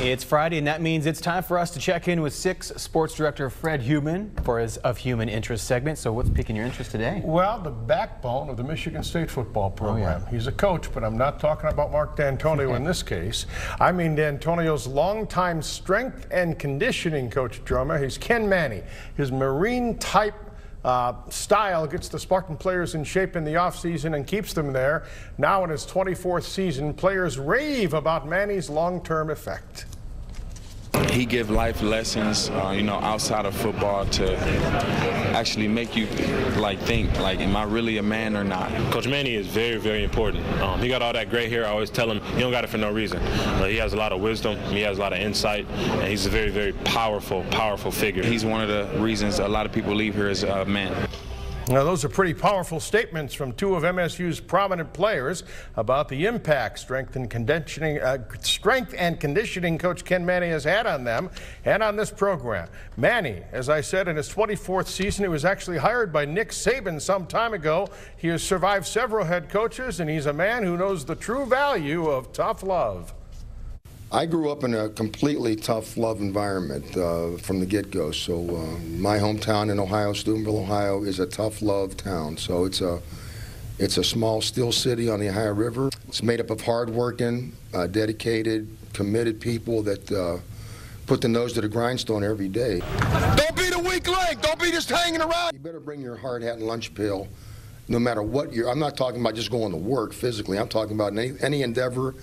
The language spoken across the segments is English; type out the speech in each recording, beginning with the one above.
It's Friday, and that means it's time for us to check in with 6 Sports Director Fred Heumann for his Of Human Interest segment. So what's piquing your interest today? Well, the backbone of the Michigan State football program. Oh, yeah. He's a coach, but I'm not talking about Mark D'Antonio in this case. I mean D'Antonio's longtime strength and conditioning coach, drummer. He's Ken Manny. His Marine type style gets the Spartan players in shape in the offseason and keeps them there. Now in his 24th season, players rave about Manny's long-term effect. He gives life lessons, outside of football to actually make you think, am I really a man or not? Coach Manny is very, very important. He got all that gray hair. I always tell him he don't got it for no reason. He has a lot of wisdom. He has a lot of insight, and he's a very, very powerful figure. He's one of the reasons a lot of people leave here as a man. Now, those are pretty powerful statements from 2 of MSU's prominent players about the impact strength and conditioning coach Ken Manny has had on them and on this program. Manny, as I said, in his 24th season, he was actually hired by Nick Saban some time ago. He has survived several head coaches, and he's a man who knows the true value of tough love. I grew up in a completely tough love environment from the get-go. So my hometown in Ohio, Steubenville, Ohio, is a tough love town. So it's a small, still city on the Ohio River. It's made up of hard-working, dedicated, committed people that put the nose to the grindstone every day. Don't be the weak link. Don't be just hanging around. You better bring your hard hat and lunch pail, no matter what I'm not talking about just going to work physically. I'm talking about any endeavor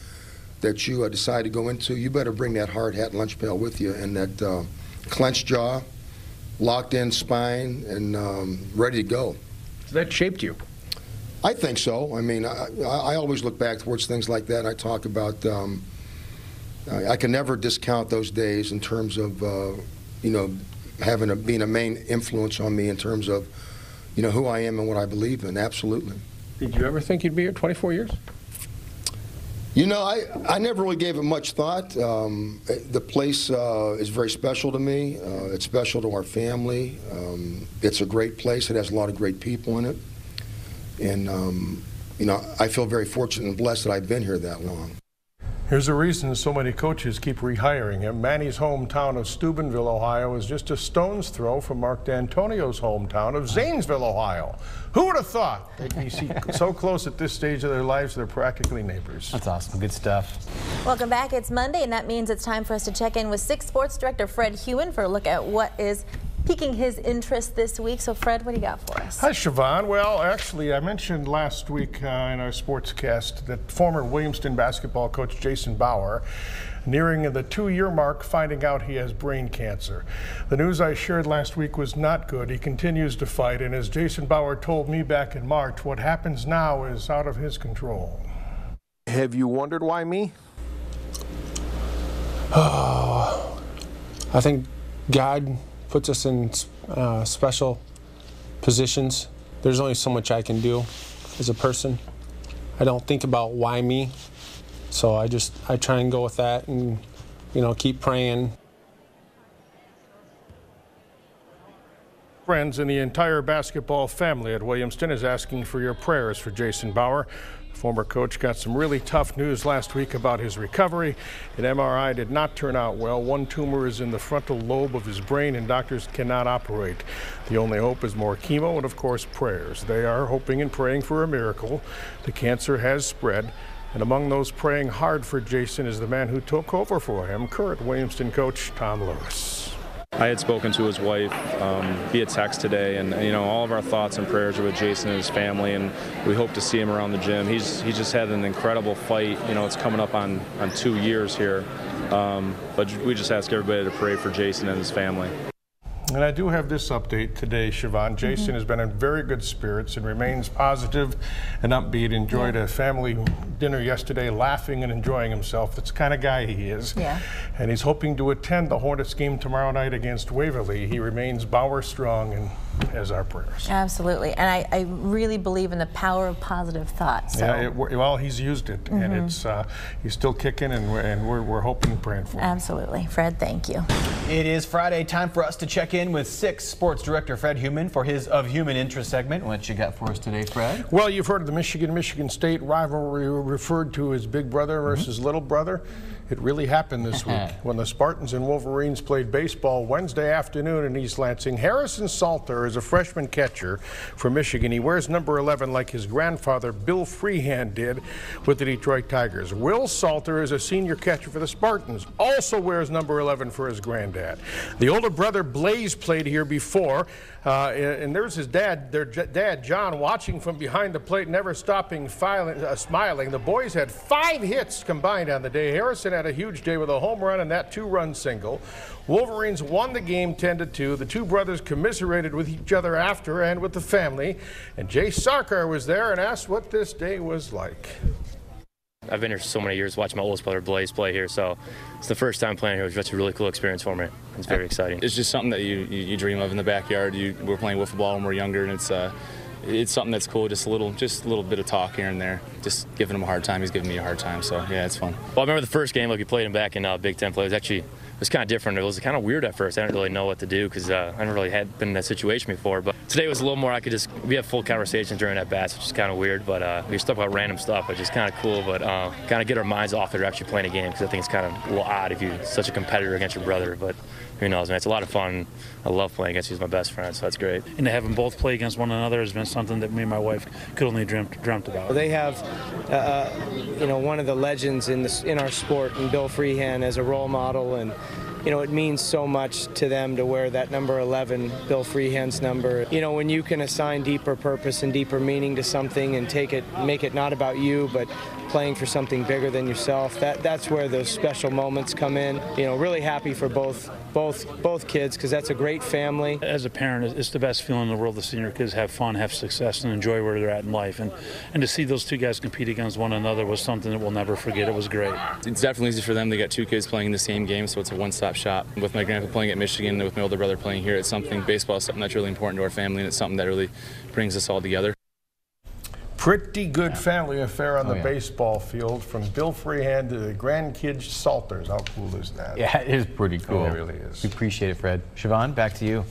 that you decide to go into. You better bring that hard hat and lunch pail with you, and that clenched jaw, locked in spine, and ready to go. So that shaped you? I think so. I mean, I always look back towards things like that. I talk about, I can never discount those days in terms of, being a main influence on me in terms of, who I am and what I believe in. Absolutely. Did you ever think you'd be here 24 years? I never really gave it much thought. The place is very special to me. It's special to our family. It's a great place. It has a lot of great people in it. And, I feel very fortunate and blessed that I've been here that long. Here's a reason so many coaches keep rehiring him. Manny's hometown of Steubenville, Ohio is just a stone's throw from Mark D'Antonio's hometown of Zanesville, Ohio. Who would have thought they'd be so close at this stage of their lives they're practically neighbors? That's awesome. Good stuff. Welcome back. It's Monday, and that means it's time for us to check in with 6 Sports Director Fred Heumann for a look at what is piquing his interest this week. So, Fred, what do you got for us? Hi, Siobhan. Well, actually, I mentioned last week in our sportscast that former Williamston basketball coach Jason Bauer nearing the 2-year mark, finding out he has brain cancer. The news I shared last week was not good. He continues to fight, and as Jason Bauer told me back in March, what happens now is out of his control. Have you wondered why me? Oh, I think God puts us in special positions. There's only so much I can do as a person. I don't think about why me, so I try and go with that and keep praying. Friends and the entire basketball family at Williamston is asking for your prayers for Jason Bauer. The former coach got some really tough news last week about his recovery. An MRI did not turn out well. One tumor is in the frontal lobe of his brain, and doctors cannot operate. The only hope is more chemo and, of course, prayers. They are hoping and praying for a miracle. The cancer has spread, and among those praying hard for Jason is the man who took over for him, current Williamston coach Tom Lewis. I had spoken to his wife via text today, and all of our thoughts and prayers are with Jason and his family, and we hope to see him around the gym. He's just had an incredible fight. It's coming up on 2 years here, but we just ask everybody to pray for Jason and his family. And I do have this update today, Siobhan. Jason has been in very good spirits and remains positive and upbeat. Enjoyed a family dinner yesterday, laughing and enjoying himself. That's the kind of guy he is. Yeah. And he's hoping to attend the Hornets game tomorrow night against Waverly. He remains Bauer strong and has our prayers. Absolutely. And I really believe in the power of positive thought. So. Yeah, well, he's used it, and he's still kicking, and we're hoping and praying for him. Absolutely. Fred, thank you. It is Friday, time for us to check in with 6 Sports Director Fred Heumann for his Of Human Interest segment. What you got for us today, Fred? Well, you've heard of the Michigan State rivalry referred to as big brother versus little brother. It really happened this week when the Spartans and Wolverines played baseball Wednesday afternoon in East Lansing. Harrison Salter is a freshman catcher for Michigan. He wears number 11 like his grandfather Bill Freehand did with the Detroit Tigers. Will Salter is a senior catcher for the Spartans, also wears number 11 for his granddad. The older brother Blaze played here before, and there's his dad, their dad John, watching from behind the plate, never stopping smiling. The boys had 5 hits combined on the day. Harrison had a huge day with a home run and that 2-run single. Wolverines won the game 10-2. The two brothers commiserated with each other after and with the family. And Jay Sarkar was there and asked what this day was like. I've been here for so many years watching my oldest brother Blaze play here, so it's the first time playing here. It was just a really cool experience for me. It's very exciting. It's just something that you dream of in the backyard. We're playing wiffle ball when we're younger, and it's something that's cool. Just a little bit of talk here and there. Just giving him a hard time. He's giving me a hard time. So yeah, it's fun. Well, I remember the first game, like we played him back in Big Ten play. It was kind of different. It was kind of weird at first. I didn't really know what to do because I never really had been in that situation before. But today was a little more. We have full conversations during at bats, which is kind of weird. But we just talk about random stuff, which is kind of cool. But kind of get our minds off that we're actually playing a game, because I think it's kind of a little odd if you're such a competitor against your brother. But who knows, man? It's a lot of fun. I love playing against you. He's my best friend, so that's great. And to have them both play against one another has been something that me and my wife could only dreamt about. They have, one of the legends in our sport, and Bill Freehand, as a role model, and it means so much to them to wear that number 11, Bill Freehand's number. When you can assign deeper purpose and deeper meaning to something and make it not about you, but playing for something bigger than yourself, that's where those special moments come in. Really happy for both kids, because that's a great family. As a parent, it's the best feeling in the world to see your kids have fun, have success, and enjoy where they're at in life. And to see those two guys compete against one another was something that we'll never forget. It was great. It's definitely easy for them. They got 2 kids playing in the same game, so it's a one-stop shop. With my grandpa playing at Michigan, with my older brother playing here, baseball is something that's really important to our family, and it's something that really brings us all together. Pretty good family affair on the baseball field, from Bill Freehand to the grandkids Salters. How cool is that? Yeah, it is pretty cool. It really is. We appreciate it, Fred. Siobhan, back to you.